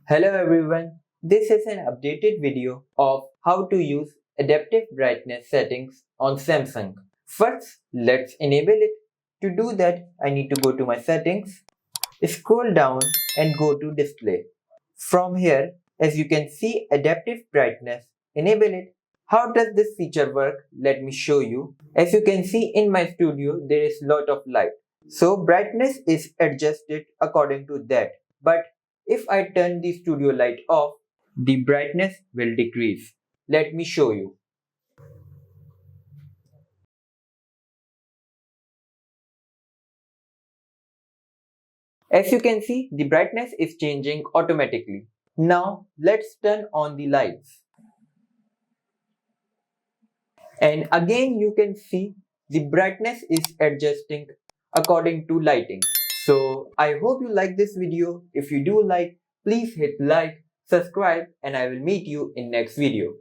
Hello everyone, this is an updated video of how to use adaptive brightness settings on Samsung. First, let's enable it. To do that, I need to go to my settings, scroll down and go to display. From here, as you can see adaptive brightness, enable it. How does this feature work? Let me show you. As you can see in my studio, there is lot of light. So brightness is adjusted according to that. But if I turn the studio light off, the brightness will decrease. Let me show you. As you can see, the brightness is changing automatically. Now let's turn on the lights. And again you can see the brightness is adjusting according to lighting. So I hope you like this video. If you do like, please hit like, subscribe, and I will meet you in next video.